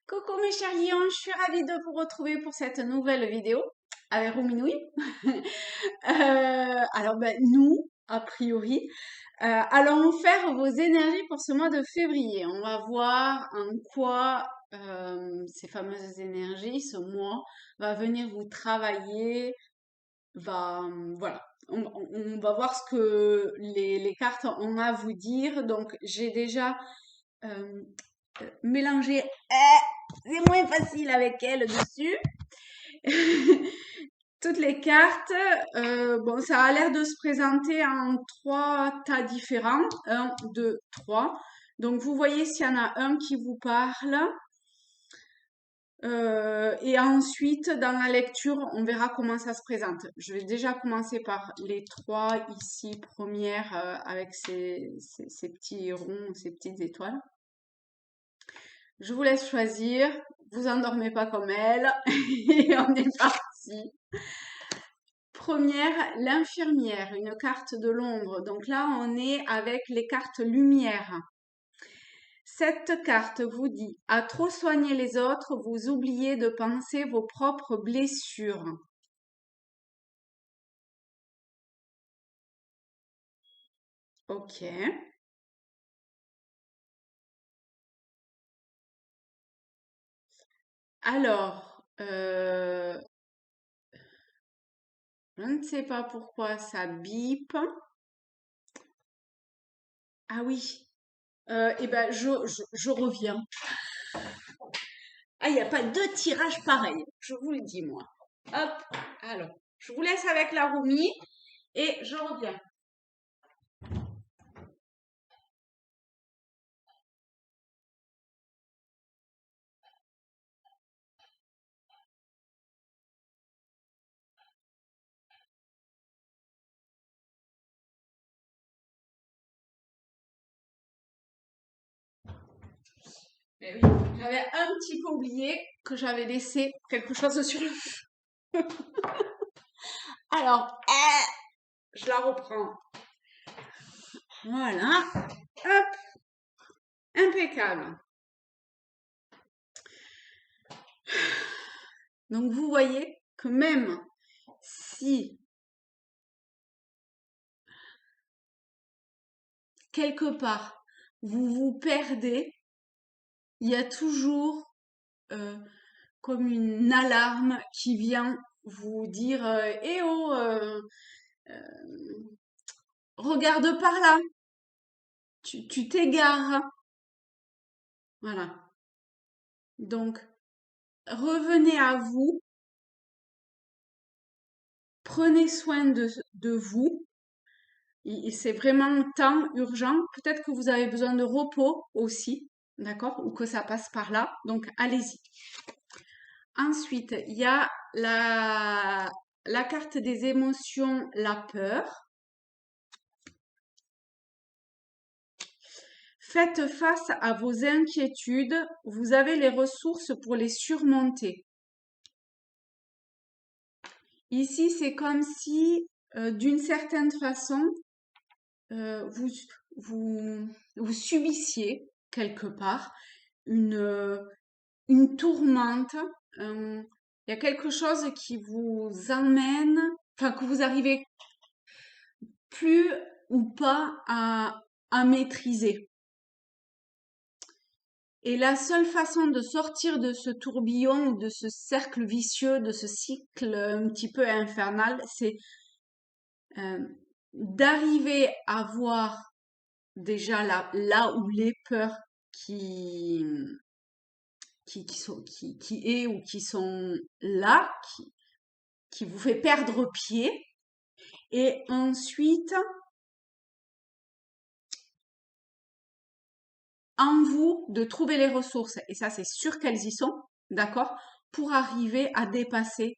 Coucou mes chers lions, je suis ravie de vous retrouver pour cette nouvelle vidéo avec Rouminoui. Alors nous, a priori, allons faire vos énergies pour ce mois de février. On va voir en quoi ces fameuses énergies, ce mois, va venir vous travailler. Voilà, on va voir ce que les cartes ont à vous dire. Donc j'ai déjà euh, mélangé. C'est moins facile avec elle dessus. Toutes les cartes, bon, ça a l'air de se présenter en trois tas différents. Un, deux, trois. Donc, vous voyez s'il y en a un qui vous parle. Et ensuite, dans la lecture, on verra comment ça se présente. Je vais déjà commencer par les trois ici, premières, avec ces petits ronds, ces petites étoiles. Je vous laisse choisir. Vous endormez pas comme elle. Et on est parti. Première, l'infirmière, une carte de l'ombre. Donc là, on est avec les cartes lumière. Cette carte vous dit, à trop soigner les autres, vous oubliez de penser vos propres blessures. Ok. Alors, je ne sais pas pourquoi ça bip. Ah oui. Eh ben, je reviens. Ah, il n'y a pas deux tirages pareils. Je vous le dis, moi. Hop. Alors, je vous laisse avec la roumie et je reviens. Eh oui, j'avais un petit peu oublié que j'avais laissé quelque chose sur le feu. Alors, je la reprends. Voilà. Hop, impeccable. Donc, vous voyez que même si quelque part vous vous perdez, il y a toujours euh, comme une alarme qui vient vous dire eh oh, regarde par là, tu t'égares. Voilà. Donc, revenez à vous, prenez soin de vous. C'est vraiment temps urgent. Peut-être que vous avez besoin de repos aussi, d'accord? Ou que ça passe par là. Donc, allez-y. Ensuite, il y a la carte des émotions, la peur. Faites face à vos inquiétudes. Vous avez les ressources pour les surmonter. Ici, c'est comme si, d'une certaine façon, vous, vous subissiez quelque part une tourmente. Il y a quelque chose qui vous emmène, enfin que vous arrivez plus ou pas à maîtriser. Et la seule façon de sortir de ce tourbillon, de ce cercle vicieux, de ce cycle un petit peu infernal, c'est euh, d'arriver à voir déjà là où les peurs qui, qui est ou qui sont là, qui vous fait perdre pied. Et ensuite, en vous, de trouver les ressources, et ça c'est sûr qu'elles y sont, d'accord, pour arriver à dépasser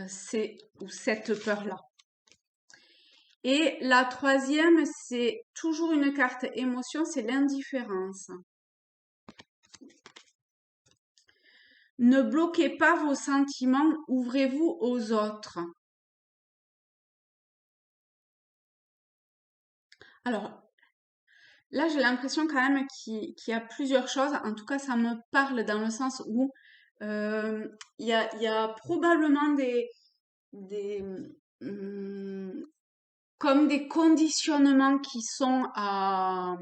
cette peur-là. Et la troisième, c'est toujours une carte émotion, c'est l'indifférence. Ne bloquez pas vos sentiments, ouvrez-vous aux autres. Alors, Là, j'ai l'impression quand même qu'il y a plusieurs choses. En tout cas, ça me parle dans le sens où euh, il y a probablement des, hum, comme des conditionnements qui sont à,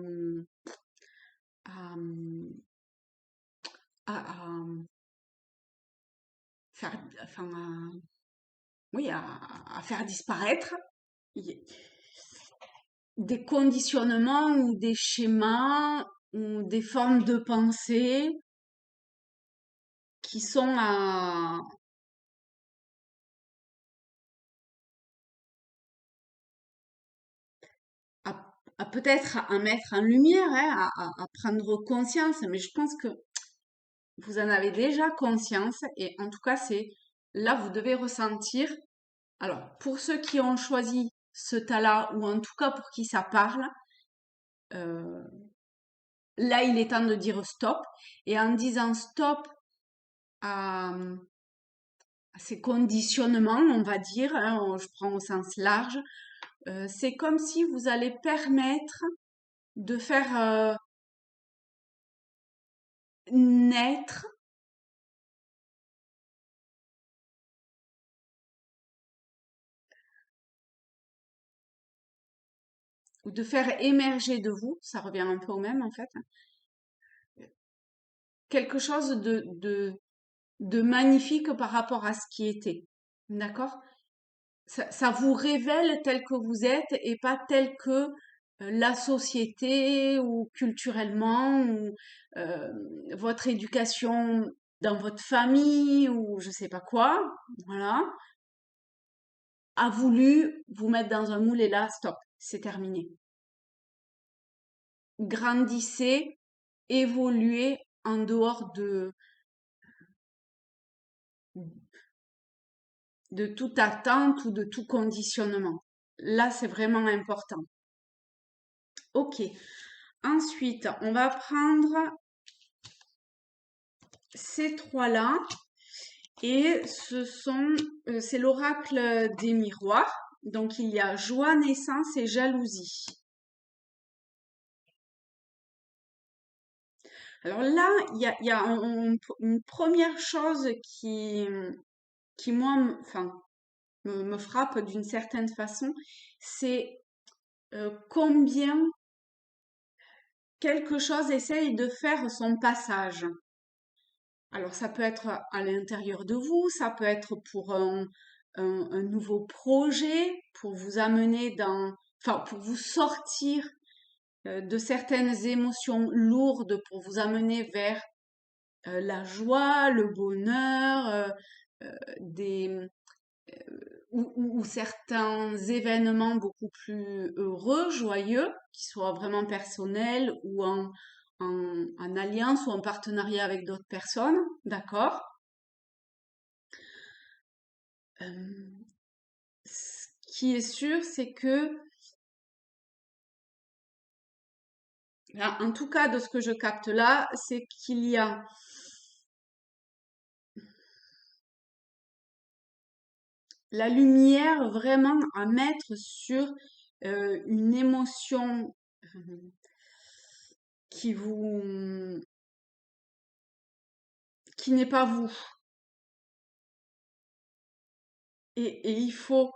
à faire, enfin, oui, à faire disparaître. Il des conditionnements ou des schémas ou des formes de pensée qui sont à peut-être à mettre en lumière, hein, à prendre conscience, mais je pense que vous en avez déjà conscience et en tout cas, c'est là, vous devez ressentir. Alors, pour ceux qui ont choisi ce tas-là, ou en tout cas pour qui ça parle, euh, là, il est temps de dire stop. Et en disant stop à ces conditionnements, on va dire, hein, je prends au sens large, c'est comme si vous allez permettre de faire naître ou de faire émerger de vous, ça revient un peu au même en fait, hein, quelque chose de magnifique par rapport à ce qui était. D'accord? Ça vous révèle tel que vous êtes et pas tel que la société ou culturellement ou euh, votre éducation dans votre famille ou je sais pas quoi, voilà, a voulu vous mettre dans un moule et là, stop, c'est terminé. Grandissez, évoluez en dehors de toute attente ou de tout conditionnement. Là, c'est vraiment important. Ok. Ensuite, on va prendre ces trois-là et c'est l'oracle des miroirs. Donc, il y a joie, naissance et jalousie. Alors là, il y a une première chose qui moi, enfin, me frappe d'une certaine façon, c'est combien quelque chose essaye de faire son passage. Alors ça peut être à l'intérieur de vous, ça peut être pour un nouveau projet, pour vous amener enfin pour vous sortir de certaines émotions lourdes, pour vous amener vers la joie, le bonheur, des, ou certains événements beaucoup plus heureux, joyeux, qui soient vraiment personnels ou en alliance ou en partenariat avec d'autres personnes, d'accord? Euh, Ce qui est sûr, c'est que, en tout cas de ce que je capte là, c'est qu'il y a la lumière vraiment à mettre sur une émotion euh, qui vous, qui n'est pas vous. Et il faut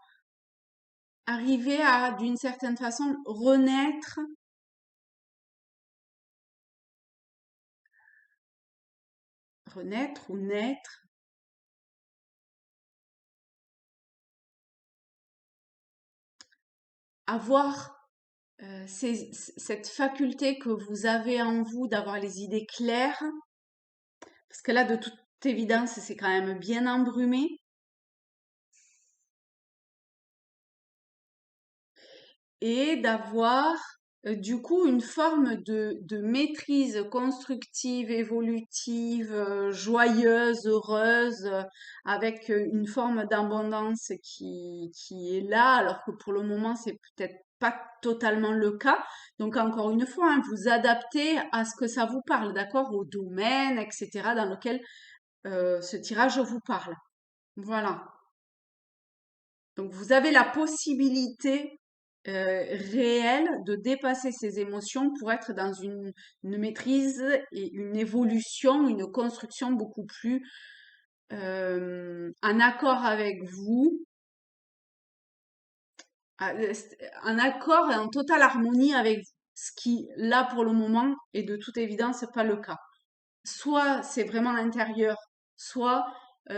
arriver à, d'une certaine façon, renaître ou naître, avoir cette faculté que vous avez en vous d'avoir les idées claires, parce que là, de toute évidence, c'est quand même bien embrumé, et d'avoir du coup une forme de maîtrise constructive, évolutive, joyeuse, heureuse, avec une forme d'abondance qui est là, alors que pour le moment, c'est peut-être pas totalement le cas. Donc encore une fois, hein, vous adaptez à ce que ça vous parle, d'accord, au domaine, etc., dans lequel ce tirage vous parle. Voilà. Donc vous avez la possibilité. réelle de dépasser ses émotions pour être dans une maîtrise et une évolution, une construction beaucoup plus en accord avec vous, en accord et en totale harmonie avec vous. Ce qui, là, pour le moment, est de toute évidence pas le cas. Soit c'est vraiment l'intérieur, soit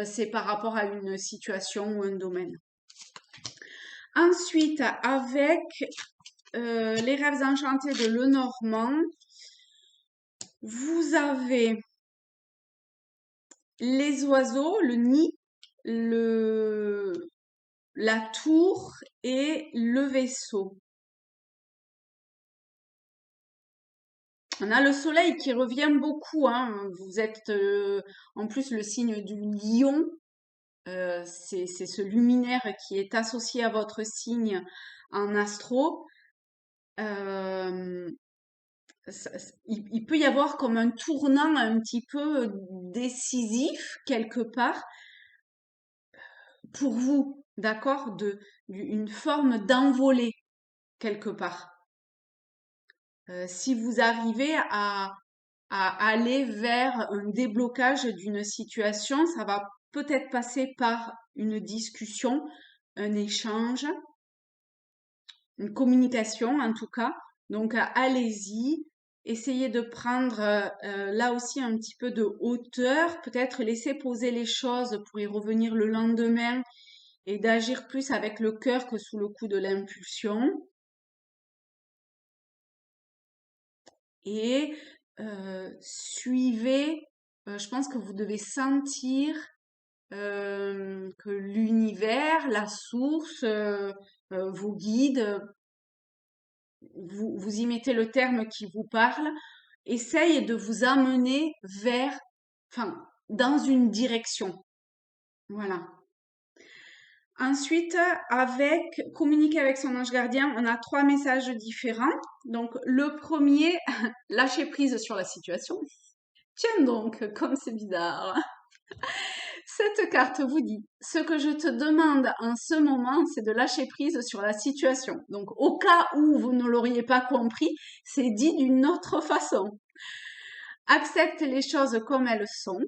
c'est par rapport à une situation ou un domaine. Ensuite, avec les rêves enchantés de Lenormand, vous avez les oiseaux, le nid, le, la tour et le vaisseau. On a le soleil qui revient beaucoup, hein. Vous êtes en plus le signe du lion. C'est ce luminaire qui est associé à votre signe en astro. Euh, il peut y avoir comme un tournant un petit peu décisif quelque part pour vous, d'accord, une forme d'envolée quelque part. Si vous arrivez à aller vers un déblocage d'une situation, ça va peut-être passer par une discussion, un échange, une communication en tout cas. Donc allez-y, essayez de prendre là aussi un petit peu de hauteur, peut-être laisser poser les choses pour y revenir le lendemain et d'agir plus avec le cœur que sous le coup de l'impulsion. Et suivez, je pense que vous devez sentir que l'univers, la source, vos guides, vous y mettez le terme qui vous parle, essaye de vous amener vers, enfin, dans une direction. Voilà. Ensuite, avec communiquer avec son ange gardien, on a 3 messages différents. Donc, le premier, lâcher prise sur la situation. Tiens donc, comme c'est bizarre. Cette carte vous dit, ce que je te demande en ce moment, c'est de lâcher prise sur la situation. Donc, au cas où vous ne l'auriez pas compris, c'est dit d'une autre façon. Accepte les choses comme elles sont.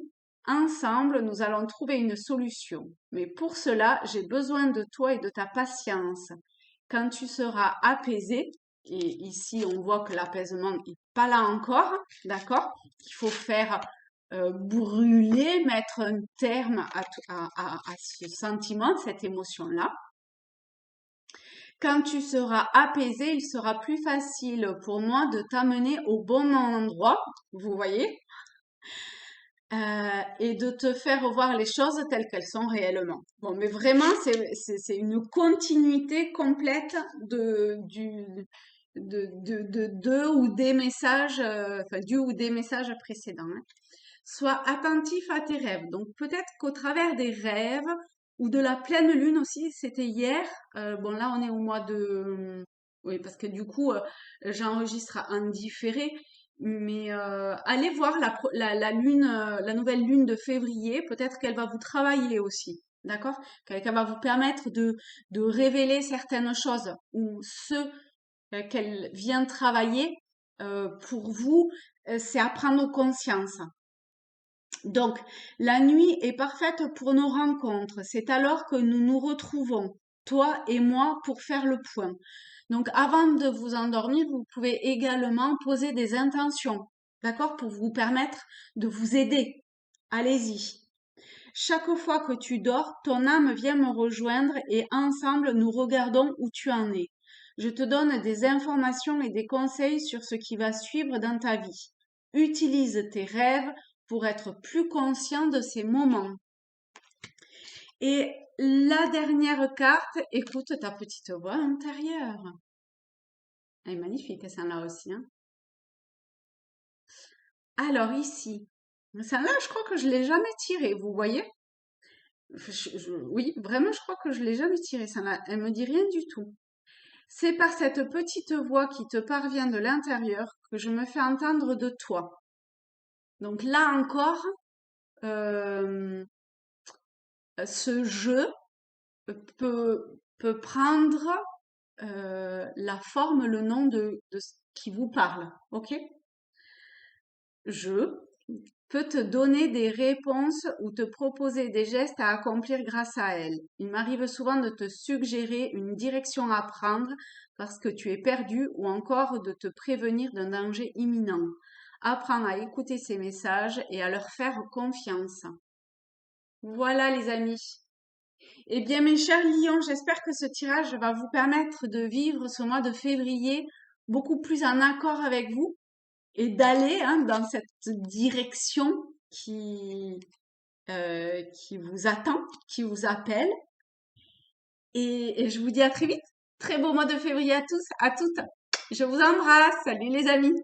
Ensemble, nous allons trouver une solution. Mais pour cela, j'ai besoin de toi et de ta patience. Quand tu seras apaisé, et ici on voit que l'apaisement n'est pas là encore, d'accord? Il faut faire brûler, mettre un terme à ce sentiment, cette émotion-là. Quand tu seras apaisé, il sera plus facile pour moi de t'amener au bon endroit, vous voyez, et de te faire voir les choses telles qu'elles sont réellement. Bon, mais vraiment, c'est une continuité complète de deux ou des messages, enfin, du ou des messages précédents, hein. Sois attentif à tes rêves. Donc peut-être qu'au travers des rêves ou de la pleine lune aussi, c'était hier. Bon là on est au mois de, oui parce que du coup j'enregistre en différé. Mais allez voir la lune, la nouvelle lune de février. Peut-être qu'elle va vous travailler aussi, d'accord? Qu'elle va vous permettre de révéler certaines choses ou ce qu'elle vient travailler pour vous, c'est à prendre conscience. Donc, la nuit est parfaite pour nos rencontres. C'est alors que nous nous retrouvons, toi et moi, pour faire le point. Donc, avant de vous endormir, vous pouvez également poser des intentions, d'accord, pour vous permettre de vous aider. Allez-y. Chaque fois que tu dors, ton âme vient me rejoindre et ensemble, nous regardons où tu en es. Je te donne des informations et des conseils sur ce qui va suivre dans ta vie. Utilise tes rêves pour être plus conscient de ces moments. Et la dernière carte, écoute ta petite voix intérieure. Elle est magnifique, celle-là aussi, hein. Alors ici, celle-là, je crois que je l'ai jamais tirée, vous voyez? Oui, vraiment, je crois que je l'ai jamais tirée, celle-là. Elle me dit rien du tout. C'est par cette petite voix qui te parvient de l'intérieur que je me fais entendre de toi. Donc là encore, euh, ce jeu peut prendre la forme, le nom de ce qui vous parle. Ok? Je peux te donner des réponses ou te proposer des gestes à accomplir grâce à elle. Il m'arrive souvent de te suggérer une direction à prendre parce que tu es perdu ou encore de te prévenir d'un danger imminent. Apprends à écouter ces messages et à leur faire confiance. Voilà les amis. Eh bien mes chers lions, j'espère que ce tirage va vous permettre de vivre ce mois de février beaucoup plus en accord avec vous et d'aller dans cette direction qui vous attend, qui vous appelle. Et je vous dis à très vite. Très beau mois de février à tous, à toutes. Je vous embrasse. Salut les amis.